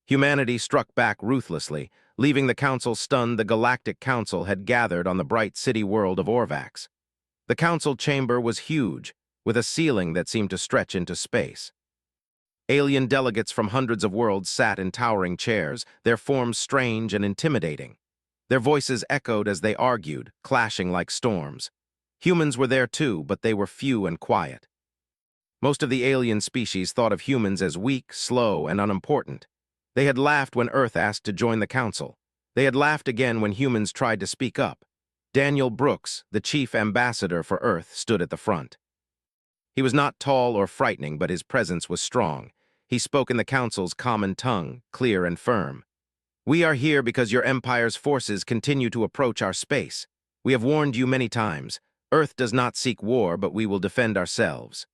Humanity struck back ruthlessly, leaving the Council stunned. The Galactic Council had gathered on the bright city world of Orvax. The Council chamber was huge, with a ceiling that seemed to stretch into space. Alien delegates from hundreds of worlds sat in towering chairs, their forms strange and intimidating. Their voices echoed as they argued, clashing like storms. Humans were there too, but they were few and quiet. Most of the alien species thought of humans as weak, slow, and unimportant. They had laughed when Earth asked to join the Council. They had laughed again when humans tried to speak up. Daniel Brooks, the chief ambassador for Earth, stood at the front. He was not tall or frightening, but his presence was strong. He spoke in the Council's common tongue, clear and firm. "We are here because your Empire's forces continue to approach our space. We have warned you many times. Earth does not seek war, but we will defend ourselves."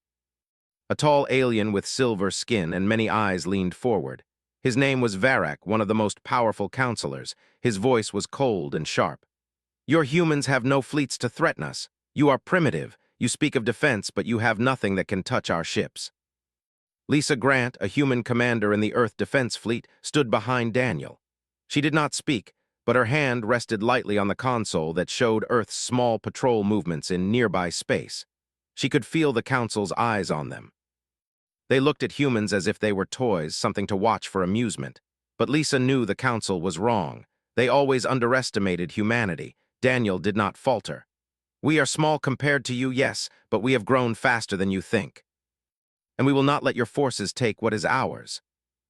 A tall alien with silver skin and many eyes leaned forward. His name was Varak, one of the most powerful counselors. His voice was cold and sharp. "Your humans have no fleets to threaten us. You are primitive. You speak of defense, but you have nothing that can touch our ships." Lisa Grant, a human commander in the Earth Defense Fleet, stood behind Daniel. She did not speak, but her hand rested lightly on the console that showed Earth's small patrol movements in nearby space. She could feel the Council's eyes on them. They looked at humans as if they were toys, something to watch for amusement. But Lisa knew the Council was wrong. They always underestimated humanity. Daniel did not falter. "We are small compared to you, yes, but we have grown faster than you think. And we will not let your forces take what is ours."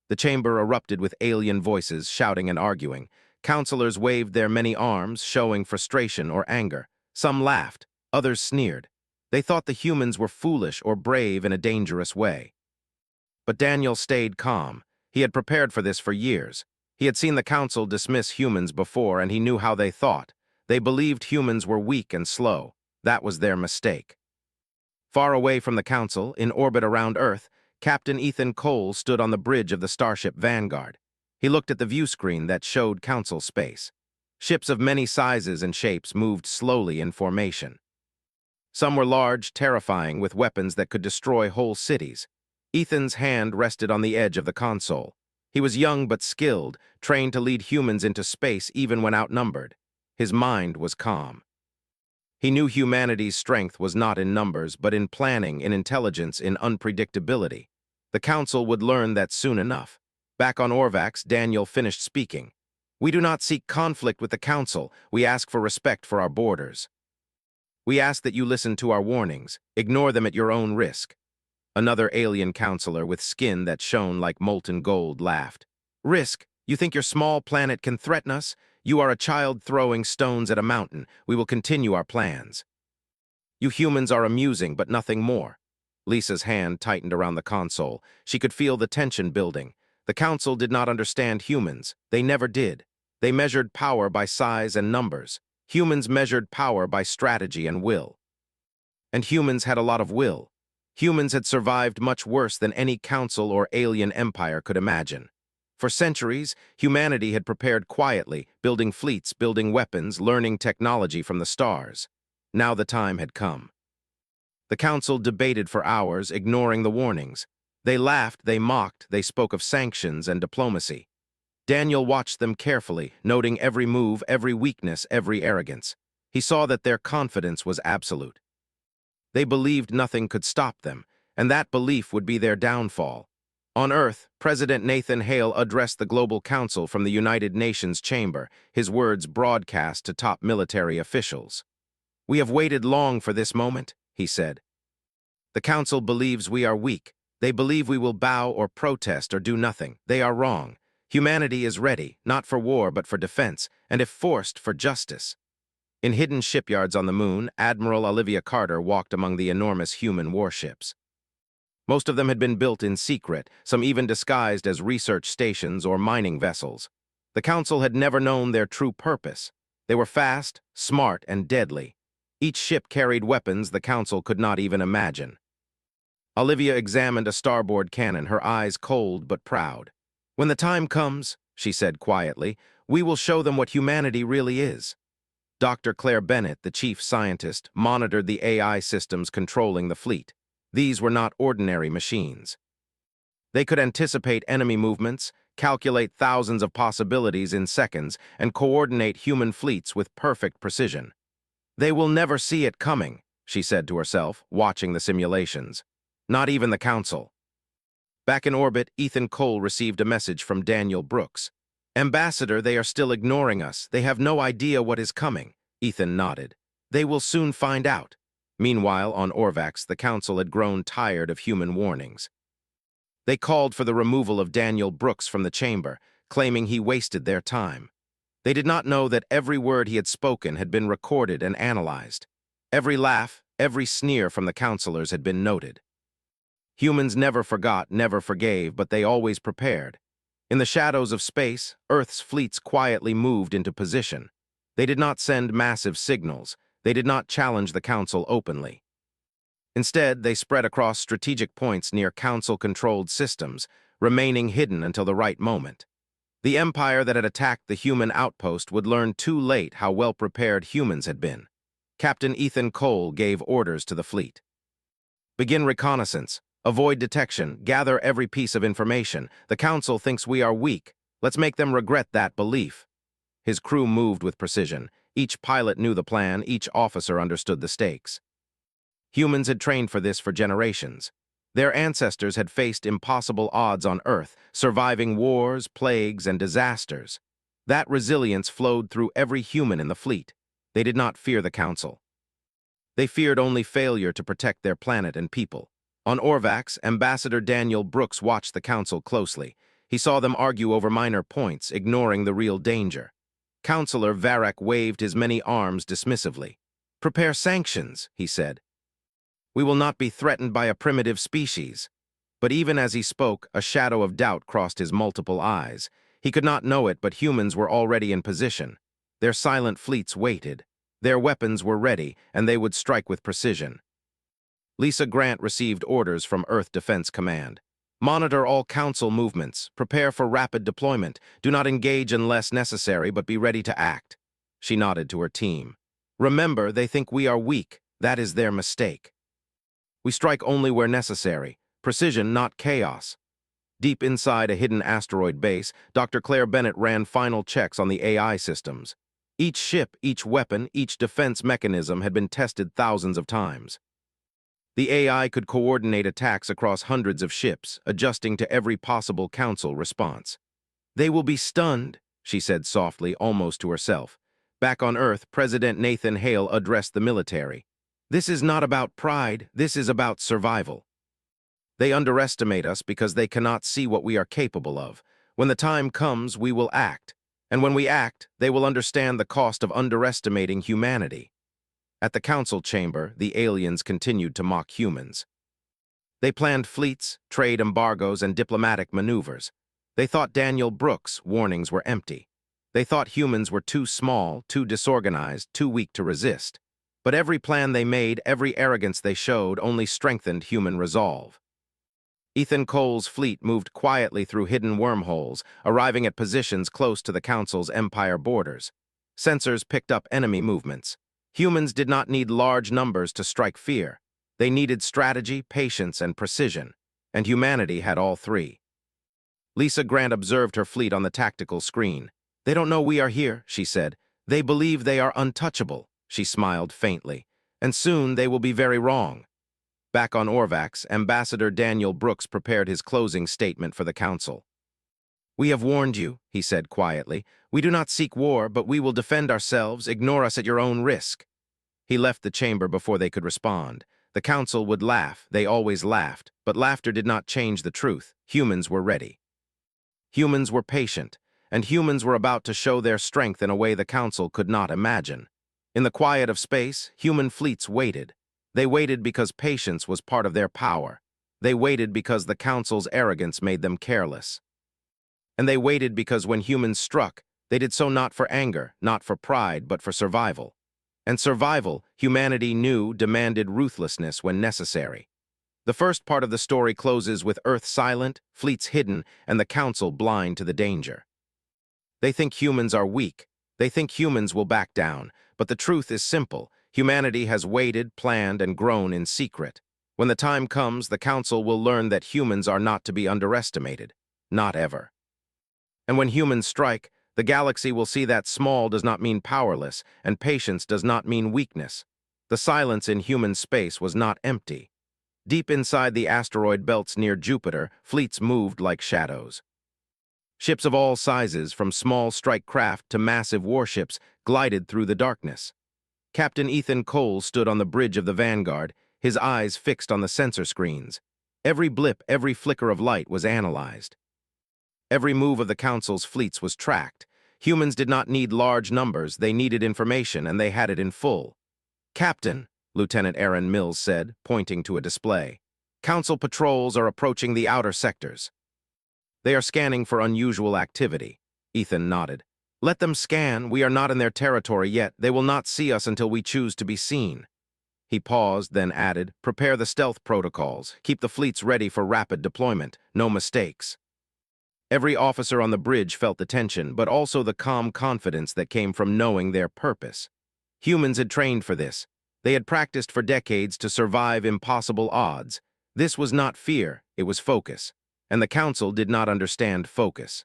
The chamber erupted with alien voices, shouting and arguing. Counselors waved their many arms, showing frustration or anger. Some laughed, others sneered. They thought the humans were foolish or brave in a dangerous way. But Daniel stayed calm. He had prepared for this for years. He had seen the Council dismiss humans before, and he knew how they thought. They believed humans were weak and slow. That was their mistake. Far away from the Council, in orbit around Earth, Captain Ethan Cole stood on the bridge of the starship Vanguard. He looked at the view screen that showed Council space. Ships of many sizes and shapes moved slowly in formation. Some were large, terrifying, with weapons that could destroy whole cities. Ethan's hand rested on the edge of the console. He was young but skilled, trained to lead humans into space even when outnumbered. His mind was calm. He knew humanity's strength was not in numbers, but in planning, in intelligence, in unpredictability. The Council would learn that soon enough. Back on Orvax, Daniel finished speaking. "We do not seek conflict with the Council. We ask for respect for our borders. We ask that you listen to our warnings. Ignore them at your own risk." Another alien counselor with skin that shone like molten gold laughed. "Risk? You think your small planet can threaten us? You are a child throwing stones at a mountain. We will continue our plans." "You humans are amusing, but nothing more." Lisa's hand tightened around the console. She could feel the tension building. The Council did not understand humans. They never did. They measured power by size and numbers. Humans measured power by strategy and will. And humans had a lot of will. Humans had survived much worse than any Council or alien empire could imagine. For centuries, humanity had prepared quietly, building fleets, building weapons, learning technology from the stars. Now the time had come. The Council debated for hours, ignoring the warnings. They laughed, they mocked, they spoke of sanctions and diplomacy. Daniel watched them carefully, noting every move, every weakness, every arrogance. He saw that their confidence was absolute. They believed nothing could stop them, and that belief would be their downfall. On Earth, President Nathan Hale addressed the Global Council from the United Nations chamber, his words broadcast to top military officials. "We have waited long for this moment," he said. "The Council believes we are weak. They believe we will bow or protest or do nothing. They are wrong. Humanity is ready, not for war but for defense, and if forced, for justice." In hidden shipyards on the moon, Admiral Olivia Carter walked among the enormous human warships. Most of them had been built in secret, some even disguised as research stations or mining vessels. The Council had never known their true purpose. They were fast, smart, and deadly. Each ship carried weapons the Council could not even imagine. Olivia examined a starboard cannon, her eyes cold but proud. "When the time comes," she said quietly, "we will show them what humanity really is." Dr. Claire Bennett, the chief scientist, monitored the AI systems controlling the fleet. These were not ordinary machines. They could anticipate enemy movements, calculate thousands of possibilities in seconds, and coordinate human fleets with perfect precision. They will never see it coming, she said to herself, watching the simulations. Not even the Council. Back in orbit, Ethan Cole received a message from Daniel Brooks. "Ambassador, they are still ignoring us. They have no idea what is coming." Ethan nodded. "They will soon find out." Meanwhile, on Orvax, the Council had grown tired of human warnings. They called for the removal of Daniel Brooks from the chamber, claiming he wasted their time. They did not know that every word he had spoken had been recorded and analyzed. Every laugh, every sneer from the counselors had been noted. Humans never forgot, never forgave, but they always prepared. In the shadows of space, Earth's fleets quietly moved into position. They did not send massive signals. They did not challenge the Council openly. Instead, they spread across strategic points near Council-controlled systems, remaining hidden until the right moment. The empire that had attacked the human outpost would learn too late how well-prepared humans had been. Captain Ethan Cole gave orders to the fleet. "Begin reconnaissance. Avoid detection. Gather every piece of information. The Council thinks we are weak. Let's make them regret that belief." His crew moved with precision. Each pilot knew the plan. Each officer understood the stakes. Humans had trained for this for generations. Their ancestors had faced impossible odds on Earth, surviving wars, plagues, and disasters. That resilience flowed through every human in the fleet. They did not fear the Council. They feared only failure to protect their planet and people. On Orvax, Ambassador Daniel Brooks watched the Council closely. He saw them argue over minor points, ignoring the real danger. Counselor Varek waved his many arms dismissively. "Prepare sanctions," he said. "We will not be threatened by a primitive species." But even as he spoke, a shadow of doubt crossed his multiple eyes. He could not know it, but humans were already in position. Their silent fleets waited. Their weapons were ready, and they would strike with precision. Lisa Grant received orders from Earth Defense Command. "Monitor all Council movements. Prepare for rapid deployment. Do not engage unless necessary, but be ready to act." She nodded to her team. "Remember, they think we are weak. That is their mistake. We strike only where necessary. Precision, not chaos." Deep inside a hidden asteroid base, Dr. Claire Bennett ran final checks on the AI systems. Each ship, each weapon, each defense mechanism had been tested thousands of times. The AI could coordinate attacks across hundreds of ships, adjusting to every possible Council response. "They will be stunned," she said softly, almost to herself. Back on Earth, President Nathan Hale addressed the military. "This is not about pride, this is about survival. They underestimate us because they cannot see what we are capable of. When the time comes, we will act. And when we act, they will understand the cost of underestimating humanity." At the Council chamber, the aliens continued to mock humans. They planned fleets, trade embargoes, and diplomatic maneuvers. They thought Daniel Brooks' warnings were empty. They thought humans were too small, too disorganized, too weak to resist. But every plan they made, every arrogance they showed, only strengthened human resolve. Ethan Cole's fleet moved quietly through hidden wormholes, arriving at positions close to the Council's empire borders. Sensors picked up enemy movements. Humans did not need large numbers to strike fear. They needed strategy, patience, and precision, and humanity had all three. Lisa Grant observed her fleet on the tactical screen. "They don't know we are here," she said. "They believe they are untouchable." She smiled faintly. "And soon they will be very wrong." Back on Orvax, Ambassador Daniel Brooks prepared his closing statement for the Council. "We have warned you," he said quietly. "We do not seek war, but we will defend ourselves. Ignore us at your own risk." He left the chamber before they could respond. The Council would laugh. They always laughed. But laughter did not change the truth. Humans were ready. Humans were patient. And humans were about to show their strength in a way the Council could not imagine. In the quiet of space, human fleets waited. They waited because patience was part of their power. They waited because the Council's arrogance made them careless. And they waited because when humans struck, they did so not for anger, not for pride, but for survival. And survival, humanity knew, demanded ruthlessness when necessary. The first part of the story closes with Earth silent, fleets hidden, and the Council blind to the danger. They think humans are weak. They think humans will back down. But the truth is simple. Humanity has waited, planned, and grown in secret. When the time comes, the Council will learn that humans are not to be underestimated. Not ever. And when humans strike, the galaxy will see that small does not mean powerless, and patience does not mean weakness. The silence in human space was not empty. Deep inside the asteroid belts near Jupiter, fleets moved like shadows. Ships of all sizes, from small strike craft to massive warships, glided through the darkness. Captain Ethan Cole stood on the bridge of the Vanguard, his eyes fixed on the sensor screens. Every blip, every flicker of light was analyzed. Every move of the Council's fleets was tracked. Humans did not need large numbers, they needed information, and they had it in full. "Captain," Lieutenant Aaron Mills said, pointing to a display, "Council patrols are approaching the outer sectors." "They are scanning for unusual activity." Ethan nodded. "Let them scan. We are not in their territory yet. They will not see us until we choose to be seen." He paused, then added, "Prepare the stealth protocols. Keep the fleets ready for rapid deployment. No mistakes." Every officer on the bridge felt the tension, but also the calm confidence that came from knowing their purpose. Humans had trained for this. They had practiced for decades to survive impossible odds. This was not fear, it was focus. And the Council did not understand focus.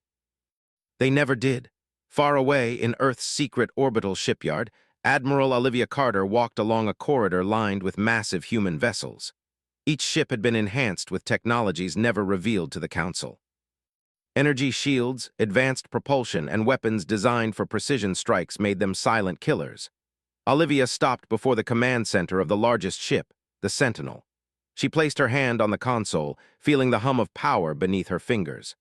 They never did. Far away, in Earth's secret orbital shipyard, Admiral Olivia Carter walked along a corridor lined with massive human vessels. Each ship had been enhanced with technologies never revealed to the Council. Energy shields, advanced propulsion, and weapons designed for precision strikes made them silent killers. Olivia stopped before the command center of the largest ship, the Sentinel. She placed her hand on the console, feeling the hum of power beneath her fingers.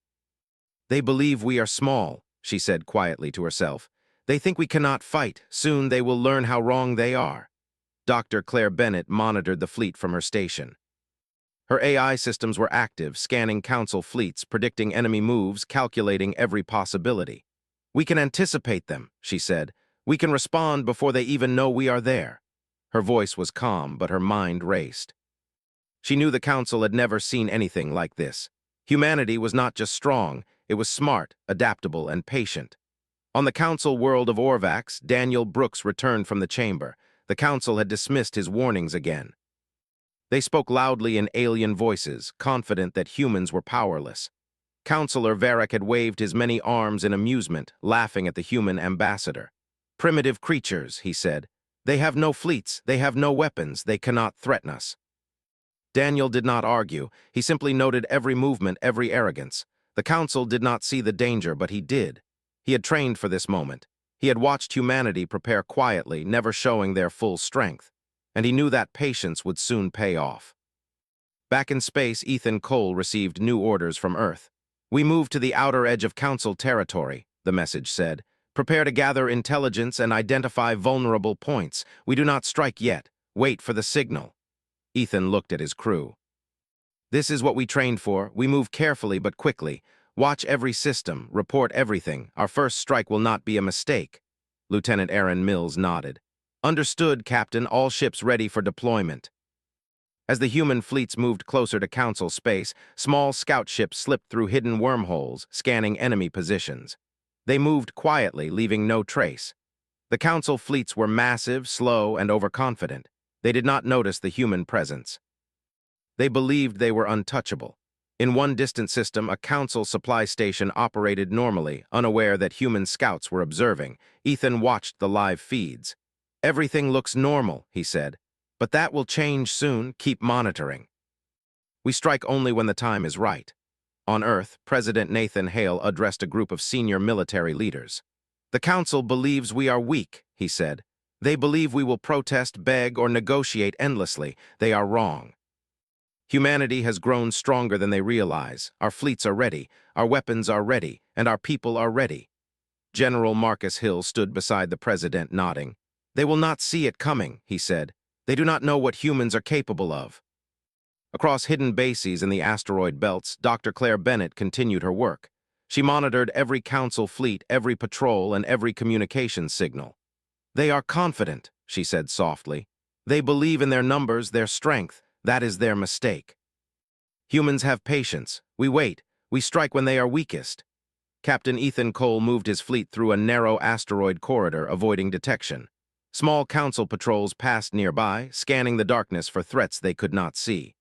"They believe we are small," she said quietly to herself. "They think we cannot fight. Soon they will learn how wrong they are." Dr. Claire Bennett monitored the fleet from her station. Her AI systems were active, scanning Council fleets, predicting enemy moves, calculating every possibility. "We can anticipate them," she said. "We can respond before they even know we are there." Her voice was calm, but her mind raced. She knew the Council had never seen anything like this. Humanity was not just strong, it was smart, adaptable, and patient. On the Council world of Orvax, Daniel Brooks returned from the chamber. The Council had dismissed his warnings again. They spoke loudly in alien voices, confident that humans were powerless. Counselor Varric had waved his many arms in amusement, laughing at the human ambassador. "Primitive creatures," he said. "They have no fleets, they have no weapons, they cannot threaten us." Daniel did not argue. He simply noted every movement, every arrogance. The Council did not see the danger, but he did. He had trained for this moment. He had watched humanity prepare quietly, never showing their full strength. And he knew that patience would soon pay off. Back in space, Ethan Cole received new orders from Earth. "We move to the outer edge of Council territory," the message said. "Prepare to gather intelligence and identify vulnerable points. We do not strike yet. Wait for the signal." Ethan looked at his crew. "This is what we trained for. We move carefully but quickly. Watch every system, report everything. Our first strike will not be a mistake." Lieutenant Aaron Mills nodded. "Understood, Captain. All ships ready for deployment." As the human fleets moved closer to Council space, small scout ships slipped through hidden wormholes, scanning enemy positions. They moved quietly, leaving no trace. The Council fleets were massive, slow, and overconfident. They did not notice the human presence. They believed they were untouchable. In one distant system, a Council supply station operated normally, unaware that human scouts were observing. Ethan watched the live feeds. "Everything looks normal," he said. "But that will change soon. Keep monitoring." "We strike only when the time is right." On Earth, President Nathan Hale addressed a group of senior military leaders. "The Council believes we are weak," he said. "They believe we will protest, beg, or negotiate endlessly. They are wrong. Humanity has grown stronger than they realize. Our fleets are ready, our weapons are ready, and our people are ready." General Marcus Hill stood beside the president, nodding. "They will not see it coming," he said. "They do not know what humans are capable of." Across hidden bases in the asteroid belts, Dr. Claire Bennett continued her work. She monitored every Council fleet, every patrol, and every communications signal. "They are confident," she said softly. "They believe in their numbers, their strength. That is their mistake. Humans have patience. We wait. We strike when they are weakest." Captain Ethan Cole moved his fleet through a narrow asteroid corridor, avoiding detection. Small Council patrols passed nearby, scanning the darkness for threats they could not see.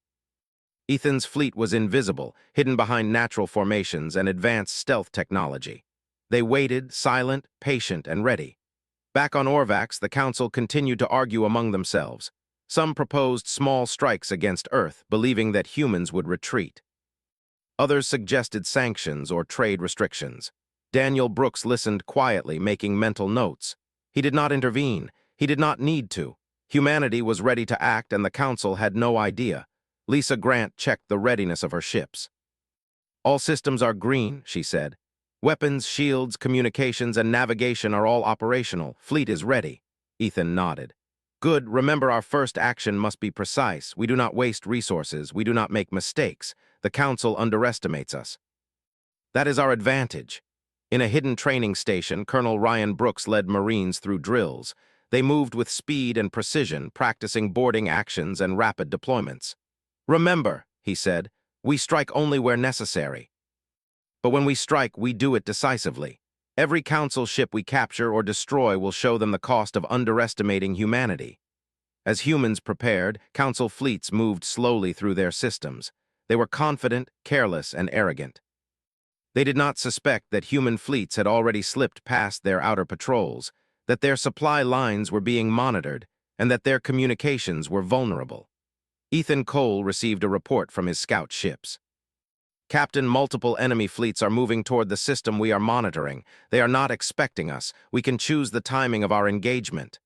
Ethan's fleet was invisible, hidden behind natural formations and advanced stealth technology. They waited, silent, patient, and ready. Back on Orvax, the council continued to argue among themselves. Some proposed small strikes against Earth, believing that humans would retreat. Others suggested sanctions or trade restrictions. Daniel Brooks listened quietly, making mental notes. He did not intervene. He did not need to. Humanity was ready to act, and the council had no idea. Lisa Grant checked the readiness of her ships. "All systems are green," she said. "Weapons, shields, communications, and navigation are all operational. Fleet is ready." Ethan nodded. "Good. Remember, our first action must be precise. We do not waste resources. We do not make mistakes. The Council underestimates us. That is our advantage." In a hidden training station, Colonel Ryan Brooks led Marines through drills. They moved with speed and precision, practicing boarding actions and rapid deployments. "Remember," he said, "we strike only where necessary. But when we strike, we do it decisively. Every Council ship we capture or destroy will show them the cost of underestimating humanity." As humans prepared, Council fleets moved slowly through their systems. They were confident, careless, and arrogant. They did not suspect that human fleets had already slipped past their outer patrols, that their supply lines were being monitored, and that their communications were vulnerable. Ethan Cole received a report from his scout ships. "Captain, multiple enemy fleets are moving toward the system we are monitoring. They are not expecting us. We can choose the timing of our engagement."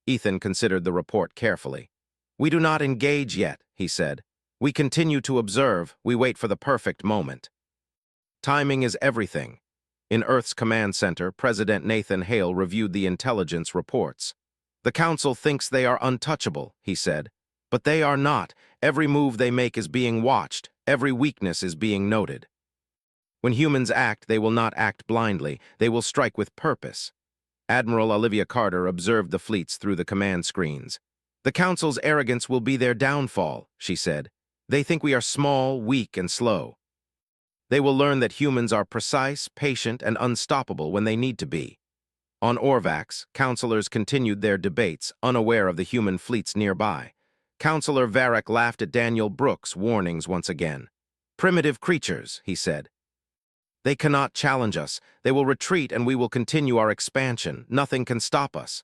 Ethan considered the report carefully. "We do not engage yet," he said. "We continue to observe. We wait for the perfect moment." Timing is everything. In Earth's command center, President Nathan Hale reviewed the intelligence reports. "The Council thinks they are untouchable," he said. "But they are not. Every move they make is being watched. Every weakness is being noted. When humans act, they will not act blindly. They will strike with purpose." Admiral Olivia Carter observed the fleets through the command screens. "The Council's arrogance will be their downfall," she said. "They think we are small, weak, and slow. They will learn that humans are precise, patient, and unstoppable when they need to be." On Orvax, councilors continued their debates, unaware of the human fleets nearby. Councilor Varric laughed at Daniel Brooks' warnings once again. "Primitive creatures," he said. "They cannot challenge us. They will retreat and we will continue our expansion. Nothing can stop us."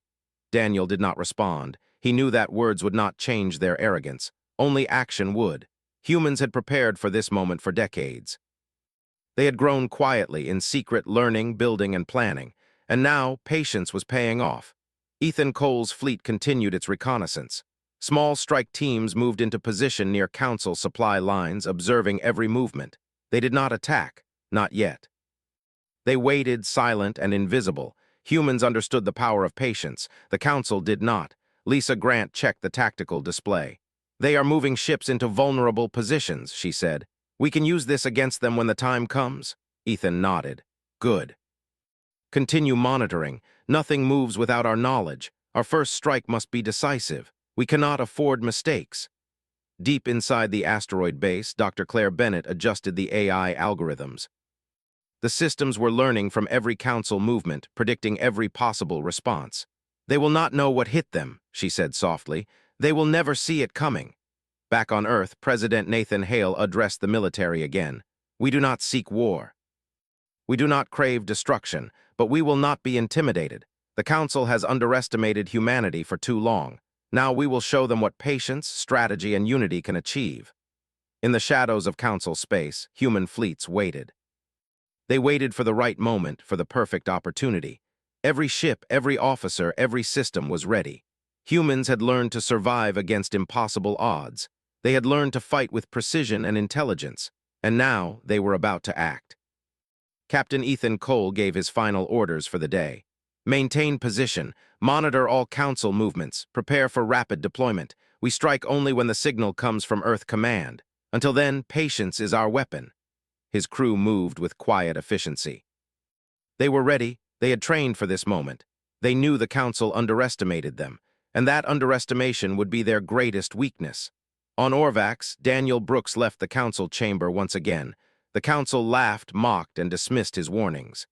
Daniel did not respond. He knew that words would not change their arrogance. Only action would. Humans had prepared for this moment for decades. They had grown quietly in secret learning, building, and planning, and now patience was paying off. Ethan Cole's fleet continued its reconnaissance. Small strike teams moved into position near Council supply lines, observing every movement. They did not attack, not yet. They waited, silent and invisible. Humans understood the power of patience. The Council did not. Lisa Grant checked the tactical display. "They are moving ships into vulnerable positions," she said. "We can use this against them when the time comes." Ethan nodded. "Good. Continue monitoring. Nothing moves without our knowledge. Our first strike must be decisive. We cannot afford mistakes." Deep inside the asteroid base, Dr. Claire Bennett adjusted the AI algorithms. The systems were learning from every Council movement, predicting every possible response. "They will not know what hit them," she said softly. "They will never see it coming." Back on Earth, President Nathan Hale addressed the military again. "We do not seek war. We do not crave destruction, but we will not be intimidated. The Council has underestimated humanity for too long. Now we will show them what patience, strategy, and unity can achieve." In the shadows of Council space, human fleets waited. They waited for the right moment, for the perfect opportunity. Every ship, every officer, every system was ready. Humans had learned to survive against impossible odds. They had learned to fight with precision and intelligence, and now they were about to act. Captain Ethan Cole gave his final orders for the day. "Maintain position. Monitor all Council movements. Prepare for rapid deployment. We strike only when the signal comes from Earth Command. Until then, patience is our weapon." His crew moved with quiet efficiency. They were ready. They had trained for this moment. They knew the Council underestimated them, and that underestimation would be their greatest weakness. On Orvax, Daniel Brooks left the Council chamber once again. The Council laughed, mocked, and dismissed his warnings.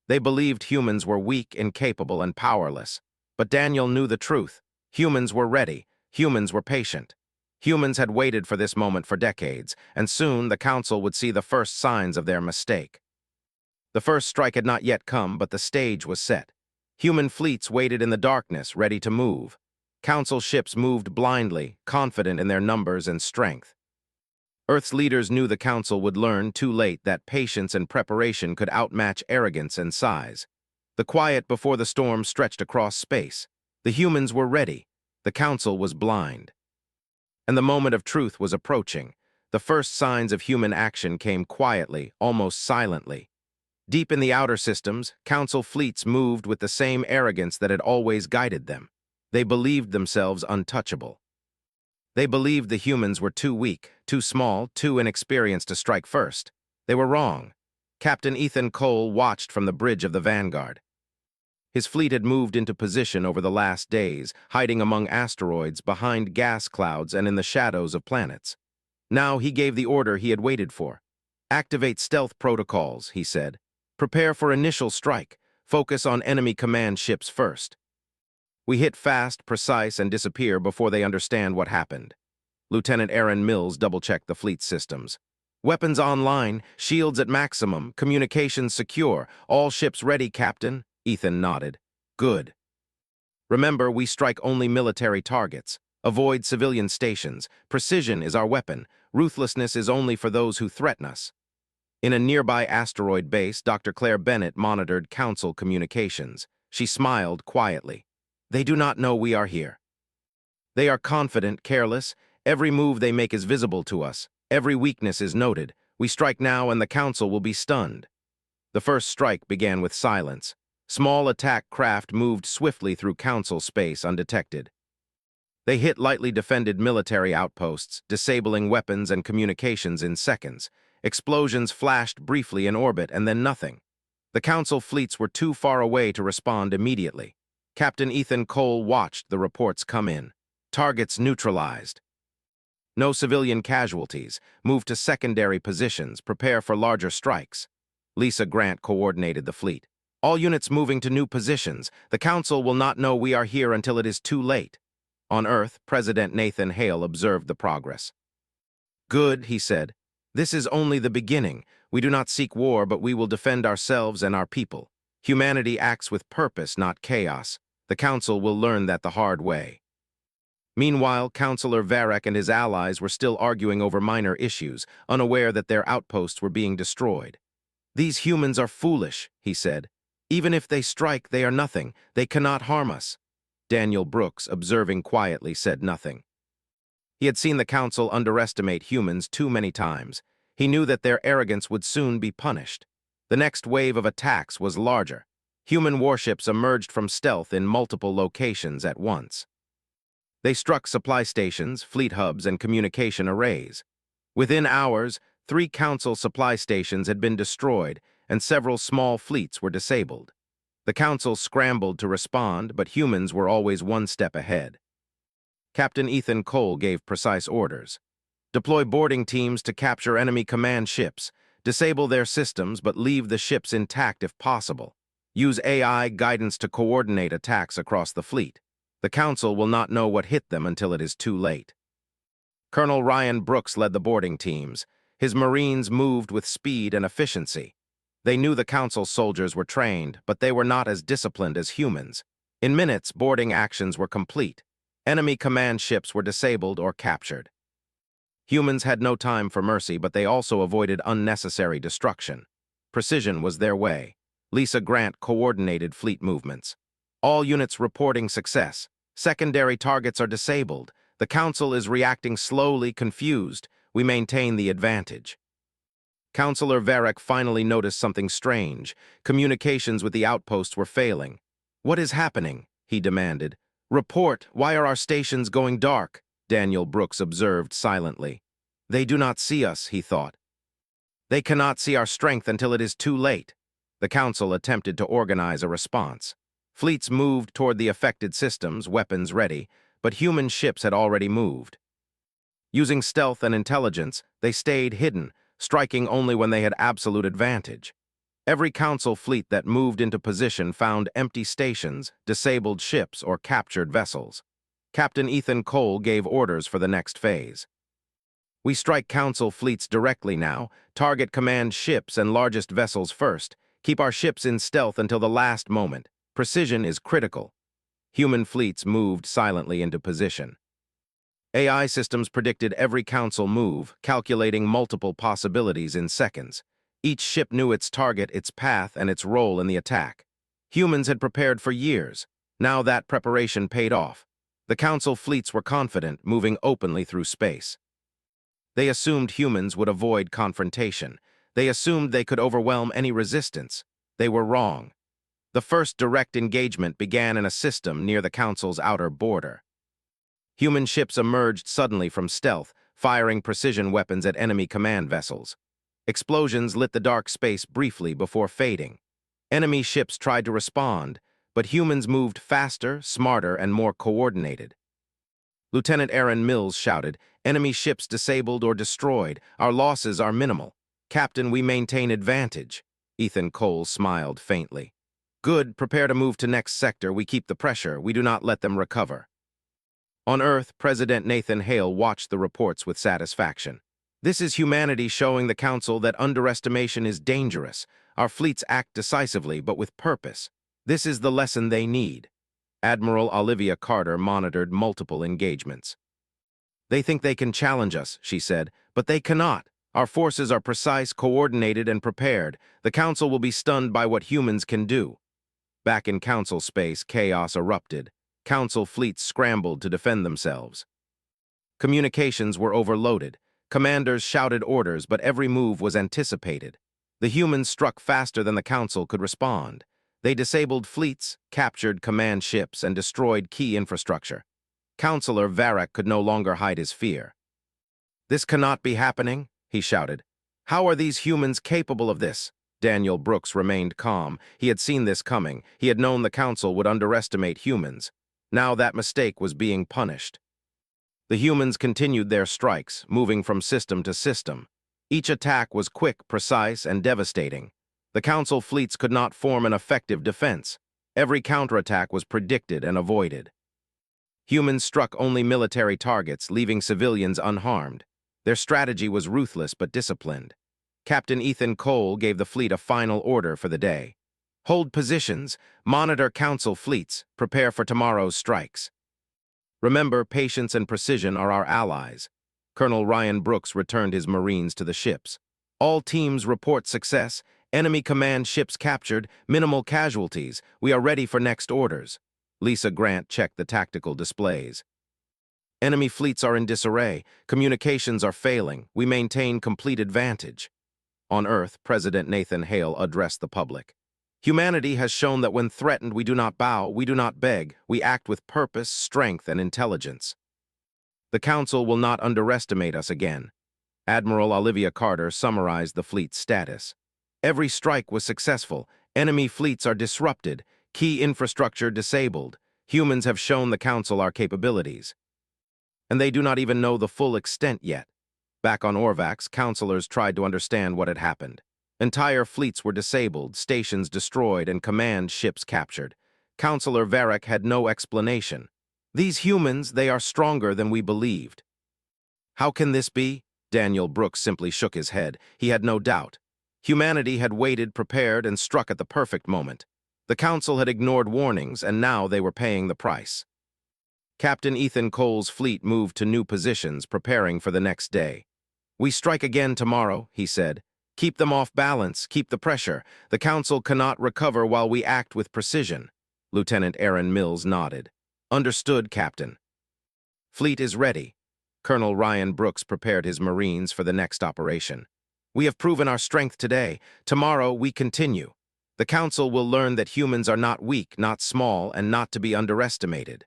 They believed humans were weak, incapable, and powerless. But Daniel knew the truth. Humans were ready. Humans were patient. Humans had waited for this moment for decades, and soon the Council would see the first signs of their mistake. The first strike had not yet come, but the stage was set. Human fleets waited in the darkness, ready to move. Council ships moved blindly, confident in their numbers and strength. Earth's leaders knew the Council would learn too late that patience and preparation could outmatch arrogance and size. The quiet before the storm stretched across space. The humans were ready. The Council was blind. And the moment of truth was approaching. The first signs of human action came quietly, almost silently. Deep in the outer systems, Council fleets moved with the same arrogance that had always guided them. They believed themselves untouchable. They believed the humans were too weak, too small, too inexperienced to strike first. They were wrong. Captain Ethan Cole watched from the bridge of the Vanguard. His fleet had moved into position over the last days, hiding among asteroids, behind gas clouds, and in the shadows of planets. Now he gave the order he had waited for. "Activate stealth protocols," he said. "Prepare for initial strike. Focus on enemy command ships first. We hit fast, precise, and disappear before they understand what happened." Lieutenant Aaron Mills double-checked the fleet systems. "Weapons online, shields at maximum, communications secure. All ships ready, Captain." Ethan nodded. "Good. Remember, we strike only military targets. Avoid civilian stations. Precision is our weapon. Ruthlessness is only for those who threaten us." In a nearby asteroid base, Dr. Claire Bennett monitored Council communications. She smiled quietly. "They do not know we are here. They are confident, careless. Every move they make is visible to us. Every weakness is noted. We strike now and the Council will be stunned." The first strike began with silence. Small attack craft moved swiftly through Council space undetected. They hit lightly defended military outposts, disabling weapons and communications in seconds. Explosions flashed briefly in orbit and then nothing. The Council fleets were too far away to respond immediately. Captain Ethan Cole watched the reports come in. Targets neutralized. No civilian casualties. Move to secondary positions. Prepare for larger strikes. Lisa Grant coordinated the fleet. "All units moving to new positions. The Council will not know we are here until it is too late." On Earth, President Nathan Hale observed the progress. "Good," he said. "This is only the beginning. We do not seek war, but we will defend ourselves and our people. Humanity acts with purpose, not chaos. The Council will learn that the hard way." Meanwhile, Councillor Varek and his allies were still arguing over minor issues, unaware that their outposts were being destroyed. "These humans are foolish," he said. "Even if they strike, they are nothing. They cannot harm us." Daniel Brooks, observing quietly, said nothing. He had seen the Council underestimate humans too many times. He knew that their arrogance would soon be punished. The next wave of attacks was larger. Human warships emerged from stealth in multiple locations at once. They struck supply stations, fleet hubs, and communication arrays. Within hours, 3 Council supply stations had been destroyed, and several small fleets were disabled. The Council scrambled to respond, but humans were always one step ahead. Captain Ethan Cole gave precise orders. "Deploy boarding teams to capture enemy command ships. Disable their systems, but leave the ships intact if possible. Use AI guidance to coordinate attacks across the fleet. The Council will not know what hit them until it is too late." Colonel Ryan Brooks led the boarding teams. His Marines moved with speed and efficiency. They knew the Council soldiers were trained, but they were not as disciplined as humans. In minutes, boarding actions were complete. Enemy command ships were disabled or captured. Humans had no time for mercy, but they also avoided unnecessary destruction. Precision was their way. Lisa Grant coordinated fleet movements. "All units reporting success. Secondary targets are disabled. The Council is reacting slowly, confused. We maintain the advantage." Councillor Varek finally noticed something strange. Communications with the outposts were failing. "What is happening?" he demanded. "Report, why are our stations going dark?" Daniel Brooks observed silently. "They do not see us," he thought. "They cannot see our strength until it is too late." The Council attempted to organize a response. Fleets moved toward the affected systems, weapons ready, but human ships had already moved. Using stealth and intelligence, they stayed hidden, striking only when they had absolute advantage. Every Council fleet that moved into position found empty stations, disabled ships, or captured vessels. Captain Ethan Cole gave orders for the next phase. "We strike Council fleets directly now, target command ships and largest vessels first. Keep our ships in stealth until the last moment. Precision is critical. Human fleets moved silently into position. AI systems predicted every council move, calculating multiple possibilities in seconds. Each ship knew its target, its path, and its role in the attack. Humans had prepared for years. Now that preparation paid off. The council fleets were confident, moving openly through space. They assumed humans would avoid confrontation. They assumed they could overwhelm any resistance. They were wrong. The first direct engagement began in a system near the council's outer border. Human ships emerged suddenly from stealth, firing precision weapons at enemy command vessels. Explosions lit the dark space briefly before fading. Enemy ships tried to respond, but humans moved faster, smarter, and more coordinated. Lieutenant Aaron Mills shouted, "Enemy ships disabled or destroyed. Our losses are minimal. Captain, we maintain advantage." Ethan Cole smiled faintly. "Good, prepare to move to next sector. We keep the pressure. We do not let them recover." On Earth, President Nathan Hale watched the reports with satisfaction. "This is humanity showing the Council that underestimation is dangerous. Our fleets act decisively, but with purpose. This is the lesson they need." Admiral Olivia Carter monitored multiple engagements. "They think they can challenge us," she said, "but they cannot. Our forces are precise, coordinated, and prepared. The Council will be stunned by what humans can do." Back in Council space, chaos erupted. Council fleets scrambled to defend themselves. Communications were overloaded. Commanders shouted orders, but every move was anticipated. The humans struck faster than the Council could respond. They disabled fleets, captured command ships, and destroyed key infrastructure. Counselor Varric could no longer hide his fear. "This cannot be happening," he shouted. "How are these humans capable of this?" Daniel Brooks remained calm. He had seen this coming. He had known the Council would underestimate humans. Now that mistake was being punished. The humans continued their strikes, moving from system to system. Each attack was quick, precise, and devastating. The Council fleets could not form an effective defense. Every counterattack was predicted and avoided. Humans struck only military targets, leaving civilians unharmed. Their strategy was ruthless but disciplined. Captain Ethan Cole gave the fleet a final order for the day. "Hold positions, monitor Council fleets, prepare for tomorrow's strikes." Remember, patience and precision are our allies. Colonel Ryan Brooks returned his Marines to the ships. "All teams report success. Enemy command ships captured, minimal casualties. We are ready for next orders." Lisa Grant checked the tactical displays. "Enemy fleets are in disarray. Communications are failing. We maintain complete advantage." On Earth, President Nathan Hale addressed the public. "Humanity has shown that when threatened, we do not bow, we do not beg. We act with purpose, strength, and intelligence. The Council will not underestimate us again." Admiral Olivia Carter summarized the fleet's status. "Every strike was successful. Enemy fleets are disrupted. Key infrastructure disabled. Humans have shown the Council our capabilities. And they do not even know the full extent yet." Back on Orvax, counselors tried to understand what had happened. Entire fleets were disabled, stations destroyed, and command ships captured. Counselor Varric had no explanation. "These humans, they are stronger than we believed." "How can this be?" Daniel Brooks simply shook his head. He had no doubt. Humanity had waited, prepared, and struck at the perfect moment. The Council had ignored warnings, and now they were paying the price. Captain Ethan Cole's fleet moved to new positions, preparing for the next day. "We strike again tomorrow," he said. "Keep them off balance, keep the pressure. The Council cannot recover while we act with precision." Lieutenant Aaron Mills nodded. "Understood, Captain." "Fleet is ready." Colonel Ryan Brooks prepared his Marines for the next operation. "We have proven our strength today. Tomorrow we continue. The Council will learn that humans are not weak, not small, and not to be underestimated."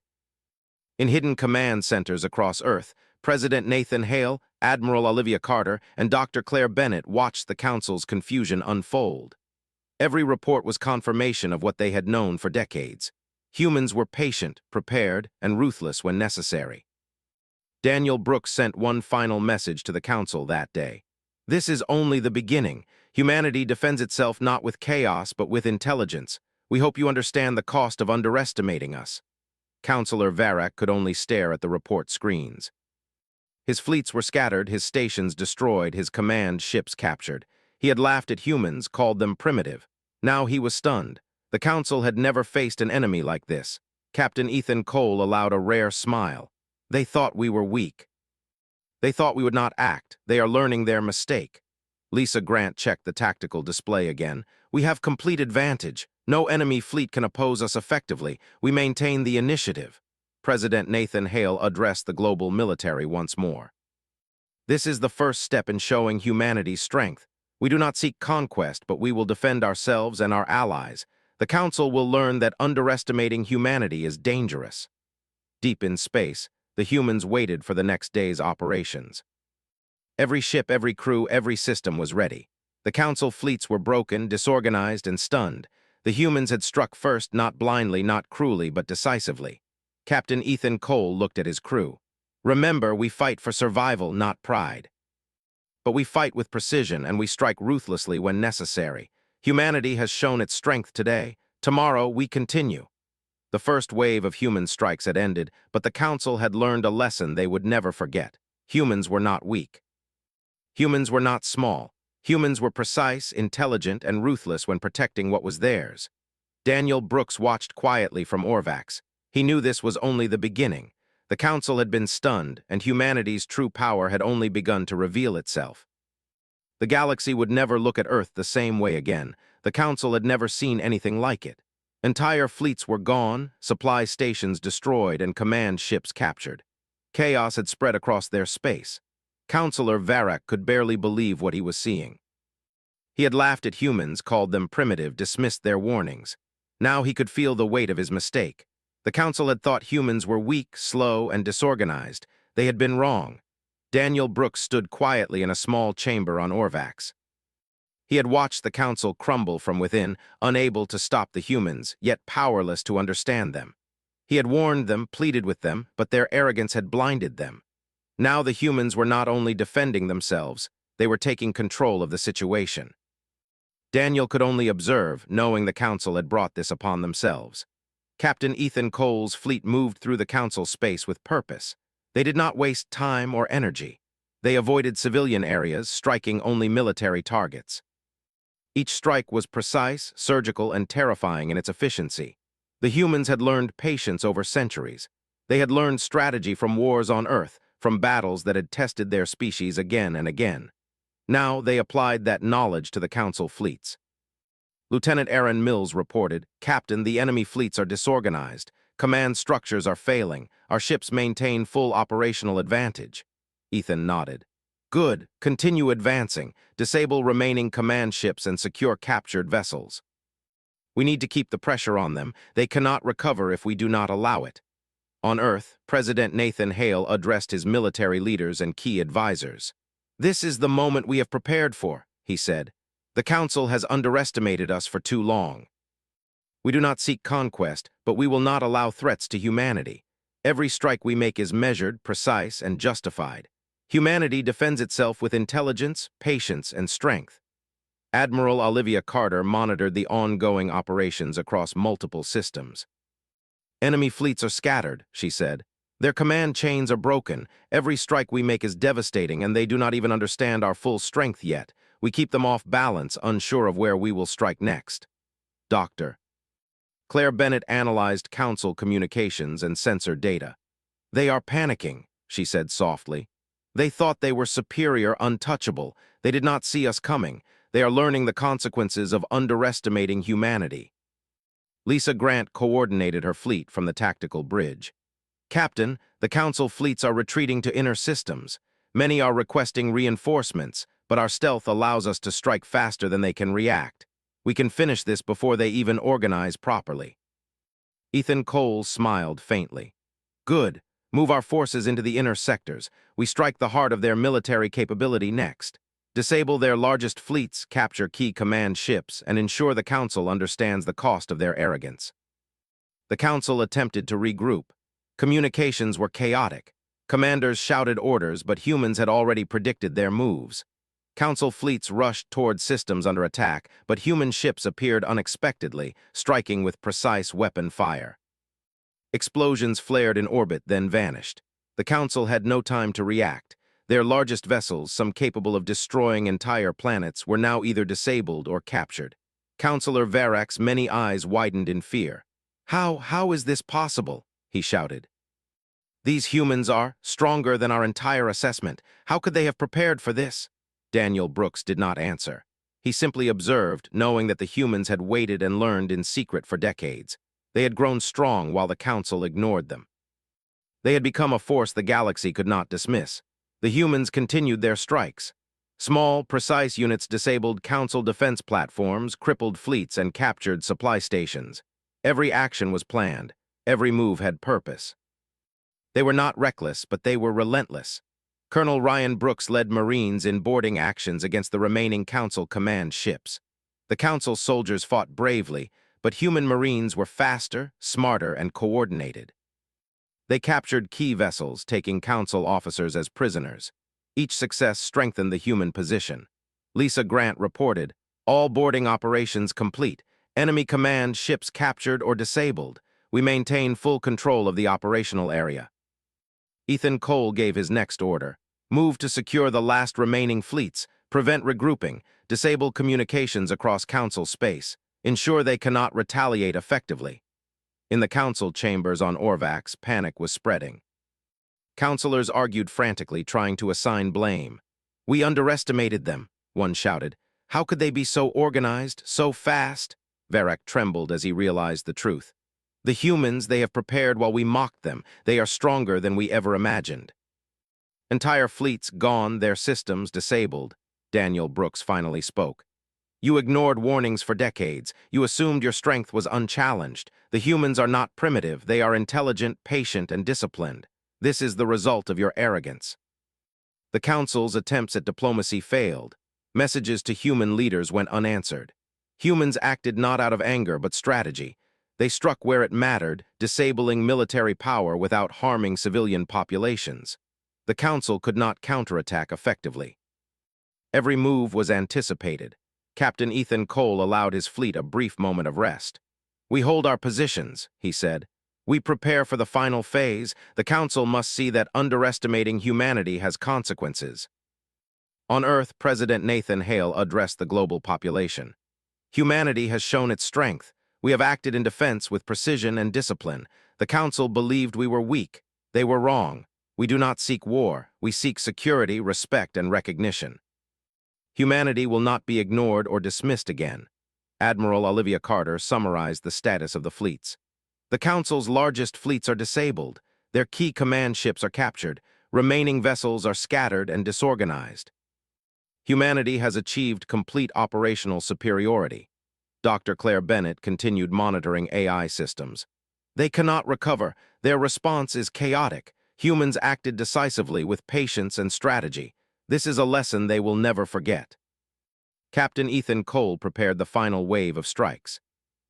In hidden command centers across Earth, President Nathan Hale, Admiral Olivia Carter, and Dr. Claire Bennett watched the Council's confusion unfold. Every report was confirmation of what they had known for decades. Humans were patient, prepared, and ruthless when necessary. Daniel Brooks sent one final message to the Council that day. "This is only the beginning. Humanity defends itself not with chaos, but with intelligence. We hope you understand the cost of underestimating us." Counselor Varric could only stare at the report screens. His fleets were scattered, his stations destroyed, his command ships captured. He had laughed at humans, called them primitive. Now he was stunned. The Council had never faced an enemy like this. Captain Ethan Cole allowed a rare smile. They thought we were weak. They thought we would not act. They are learning their mistake. Lisa Grant checked the tactical display again. We have complete advantage. No enemy fleet can oppose us effectively. We maintain the initiative. President Nathan Hale addressed the global military once more. This is the first step in showing humanity's strength. We do not seek conquest, but we will defend ourselves and our allies. The Council will learn that underestimating humanity is dangerous. Deep in space, the humans waited for the next day's operations. Every ship, every crew, every system was ready. The Council fleets were broken, disorganized, and stunned. The humans had struck first, not blindly, not cruelly, but decisively. Captain Ethan Cole looked at his crew. Remember, we fight for survival, not pride. But we fight with precision, and we strike ruthlessly when necessary. Humanity has shown its strength today. Tomorrow, we continue. The first wave of human strikes had ended, but the Council had learned a lesson they would never forget. Humans were not weak. Humans were not small. Humans were precise, intelligent, and ruthless when protecting what was theirs. Daniel Brooks watched quietly from Orvax. He knew this was only the beginning. The Council had been stunned, and humanity's true power had only begun to reveal itself. The galaxy would never look at Earth the same way again. The Council had never seen anything like it. Entire fleets were gone, supply stations destroyed, and command ships captured. Chaos had spread across their space. Counselor Varak could barely believe what he was seeing. He had laughed at humans, called them primitive, dismissed their warnings. Now he could feel the weight of his mistake. The Council had thought humans were weak, slow, and disorganized. They had been wrong. Daniel Brooks stood quietly in a small chamber on Orvax. He had watched the Council crumble from within, unable to stop the humans, yet powerless to understand them. He had warned them, pleaded with them, but their arrogance had blinded them. Now the humans were not only defending themselves, they were taking control of the situation. Daniel could only observe, knowing the Council had brought this upon themselves. Captain Ethan Cole's fleet moved through the Council space with purpose. They did not waste time or energy. They avoided civilian areas, striking only military targets. Each strike was precise, surgical, and terrifying in its efficiency. The humans had learned patience over centuries. They had learned strategy from wars on Earth, from battles that had tested their species again and again. Now they applied that knowledge to the Council fleets. Lieutenant Aaron Mills reported, "Captain, the enemy fleets are disorganized. Command structures are failing. Our ships maintain full operational advantage." Ethan nodded. "Good. Continue advancing. Disable remaining command ships and secure captured vessels. We need to keep the pressure on them. They cannot recover if we do not allow it." On Earth, President Nathan Hale addressed his military leaders and key advisors. "This is the moment we have prepared for," he said. "The Council has underestimated us for too long. We do not seek conquest, but we will not allow threats to humanity. Every strike we make is measured, precise, and justified. Humanity defends itself with intelligence, patience, and strength." Admiral Olivia Carter monitored the ongoing operations across multiple systems. "Enemy fleets are scattered," she said. "Their command chains are broken. Every strike we make is devastating, and they do not even understand our full strength yet. We keep them off balance, unsure of where we will strike next." Dr. Claire Bennett analyzed Council communications and sensor data. "They are panicking," she said softly. "They thought they were superior, untouchable. They did not see us coming. They are learning the consequences of underestimating humanity." Lisa Grant coordinated her fleet from the tactical bridge. "Captain, the Council fleets are retreating to inner systems. Many are requesting reinforcements, but our stealth allows us to strike faster than they can react. We can finish this before they even organize properly." Ethan Cole smiled faintly. "Good. Move our forces into the inner sectors. We strike the heart of their military capability next. Disable their largest fleets, capture key command ships, and ensure the Council understands the cost of their arrogance." The Council attempted to regroup. Communications were chaotic. Commanders shouted orders, but humans had already predicted their moves. Council fleets rushed toward systems under attack, but human ships appeared unexpectedly, striking with precise weapon fire. Explosions flared in orbit, then vanished. The Council had no time to react. Their largest vessels, some capable of destroying entire planets, were now either disabled or captured. Counselor Varek's many eyes widened in fear. How is this possible? He shouted. These humans are stronger than our entire assessment. How could they have prepared for this? Daniel Brooks did not answer. He simply observed, knowing that the humans had waited and learned in secret for decades. They had grown strong while the Council ignored them. They had become a force the galaxy could not dismiss. The humans continued their strikes. Small, precise units disabled Council defense platforms, crippled fleets, and captured supply stations. Every action was planned. Every move had purpose. They were not reckless, but they were relentless. Colonel Ryan Brooks led Marines in boarding actions against the remaining Council command ships. The Council soldiers fought bravely, but human Marines were faster, smarter, and coordinated. They captured key vessels, taking Council officers as prisoners. Each success strengthened the human position. Lisa Grant reported, "All boarding operations complete. Enemy command ships captured or disabled. We maintain full control of the operational area." Ethan Cole gave his next order. "Move to secure the last remaining fleets, prevent regrouping, disable communications across Council space, ensure they cannot retaliate effectively." In the Council chambers on Orvax, panic was spreading. Councilors argued frantically, trying to assign blame. "We underestimated them," one shouted. "How could they be so organized, so fast?" Varek trembled as he realized the truth. "The humans they have prepared while we mocked them. They are stronger than we ever imagined." "Entire fleets gone, their systems disabled," Daniel Brooks finally spoke. "You ignored warnings for decades. You assumed your strength was unchallenged. The humans are not primitive. They are intelligent, patient, and disciplined. This is the result of your arrogance." The Council's attempts at diplomacy failed. Messages to human leaders went unanswered. Humans acted not out of anger but strategy. They struck where it mattered, disabling military power without harming civilian populations. The Council could not counterattack effectively. Every move was anticipated. Captain Ethan Cole allowed his fleet a brief moment of rest. "We hold our positions," he said. "We prepare for the final phase. The Council must see that underestimating humanity has consequences." On Earth, President Nathan Hale addressed the global population. "Humanity has shown its strength. We have acted in defense with precision and discipline. The Council believed we were weak. They were wrong. We do not seek war. We seek security, respect, and recognition. Humanity will not be ignored or dismissed again." Admiral Olivia Carter summarized the status of the fleets. "The Council's largest fleets are disabled. Their key command ships are captured. Remaining vessels are scattered and disorganized. Humanity has achieved complete operational superiority." Dr. Claire Bennett continued monitoring AI systems. "They cannot recover. Their response is chaotic. Humans acted decisively with patience and strategy. This is a lesson they will never forget." Captain Ethan Cole prepared the final wave of strikes.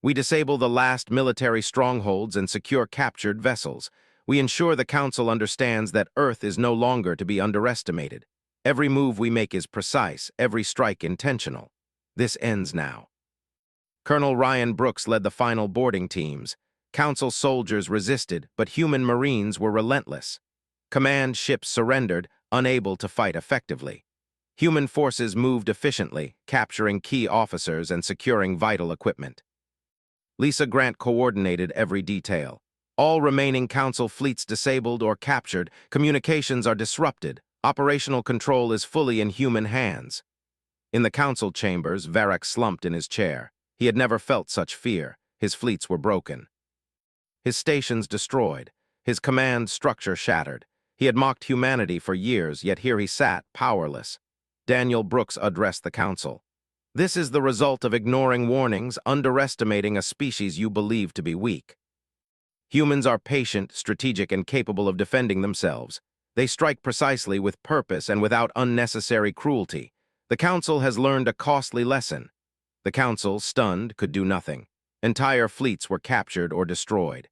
"We disable the last military strongholds and secure captured vessels. We ensure the Council understands that Earth is no longer to be underestimated. Every move we make is precise, every strike intentional. This ends now." Colonel Ryan Brooks led the final boarding teams. Council soldiers resisted, but human Marines were relentless. Command ships surrendered, unable to fight effectively. Human forces moved efficiently, capturing key officers and securing vital equipment. Lisa Grant coordinated every detail. "All remaining Council fleets disabled or captured, communications are disrupted. Operational control is fully in human hands." In the Council chambers, Varek slumped in his chair. He had never felt such fear. His fleets were broken. His stations destroyed. His command structure shattered. He had mocked humanity for years, yet here he sat, powerless. Daniel Brooks addressed the Council. "This is the result of ignoring warnings, underestimating a species you believe to be weak. Humans are patient, strategic, and capable of defending themselves. They strike precisely with purpose and without unnecessary cruelty. The Council has learned a costly lesson." The Council, stunned, could do nothing. Entire fleets were captured or destroyed.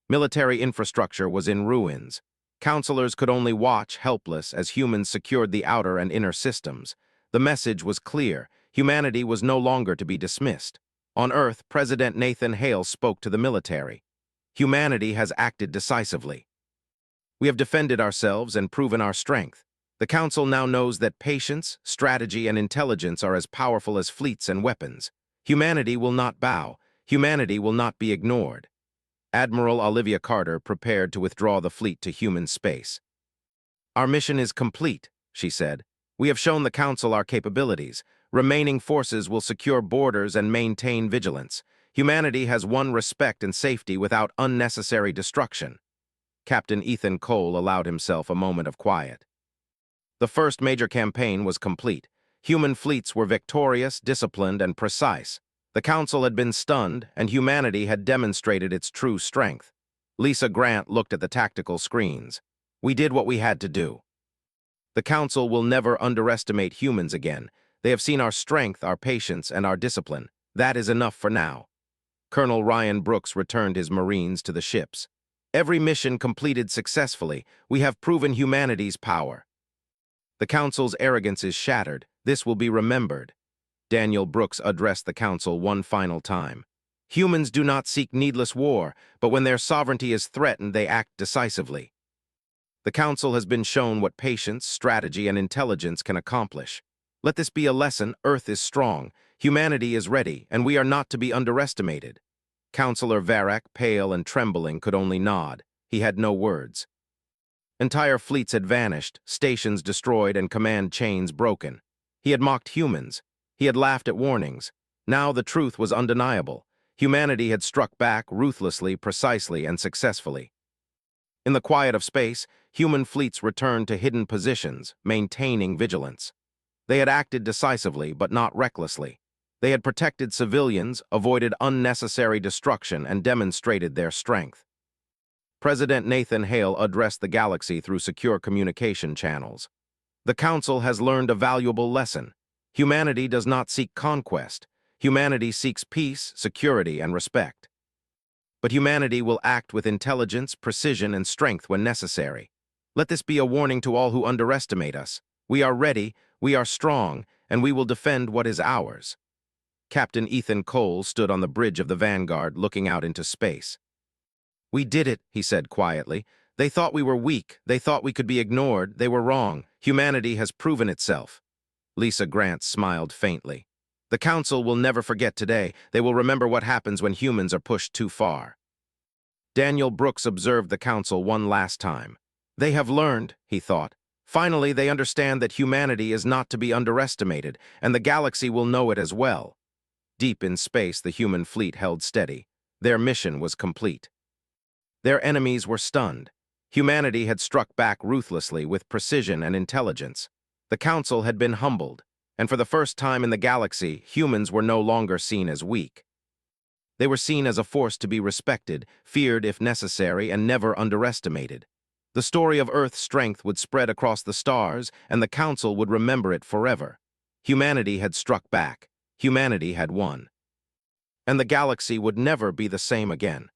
Military infrastructure was in ruins. Councilors could only watch, helpless, as humans secured the outer and inner systems. The message was clear. Humanity was no longer to be dismissed. On Earth, President Nathan Hale spoke to the military. "Humanity has acted decisively. We have defended ourselves and proven our strength. The Council now knows that patience, strategy, and intelligence are as powerful as fleets and weapons. Humanity will not bow. Humanity will not be ignored. Admiral Olivia Carter prepared to withdraw the fleet to human space. Our mission is complete, she said. We have shown the Council our capabilities. Remaining forces will secure borders and maintain vigilance. Humanity has won respect and safety without unnecessary destruction. Captain Ethan Cole allowed himself a moment of quiet. The first major campaign was complete. Human fleets were victorious, disciplined, and precise. The Council had been stunned, and humanity had demonstrated its true strength. Lisa Grant looked at the tactical screens. We did what we had to do. The Council will never underestimate humans again. They have seen our strength, our patience, and our discipline. That is enough for now. Colonel Ryan Brooks returned his Marines to the ships. Every mission completed successfully. We have proven humanity's power. The Council's arrogance is shattered. This will be remembered. Daniel Brooks addressed the Council one final time. Humans do not seek needless war, but when their sovereignty is threatened, they act decisively. The Council has been shown what patience, strategy, and intelligence can accomplish. Let this be a lesson. Earth is strong, humanity is ready, and we are not to be underestimated. Councillor Varak, pale and trembling, could only nod. He had no words. Entire fleets had vanished, stations destroyed, and command chains broken. He had mocked humans. He had laughed at warnings. Now the truth was undeniable. Humanity had struck back ruthlessly, precisely, and successfully. In the quiet of space, human fleets returned to hidden positions, maintaining vigilance. They had acted decisively, but not recklessly. They had protected civilians, avoided unnecessary destruction, and demonstrated their strength. President Nathan Hale addressed the galaxy through secure communication channels. The Council has learned a valuable lesson. Humanity does not seek conquest. Humanity seeks peace, security, and respect. But humanity will act with intelligence, precision, and strength when necessary. Let this be a warning to all who underestimate us. We are ready, we are strong, and we will defend what is ours. Captain Ethan Cole stood on the bridge of the Vanguard, looking out into space. We did it, he said quietly. They thought we were weak. They thought we could be ignored. They were wrong. Humanity has proven itself. Lisa Grant smiled faintly. The Council will never forget today. They will remember what happens when humans are pushed too far. Daniel Brooks observed the Council one last time. They have learned, he thought. Finally, they understand that humanity is not to be underestimated, and the galaxy will know it as well. Deep in space, the human fleet held steady. Their mission was complete. Their enemies were stunned. Humanity had struck back ruthlessly with precision and intelligence. The Council had been humbled, and for the first time in the galaxy, humans were no longer seen as weak. They were seen as a force to be respected, feared if necessary, and never underestimated. The story of Earth's strength would spread across the stars, and the Council would remember it forever. Humanity had struck back. Humanity had won. And the galaxy would never be the same again.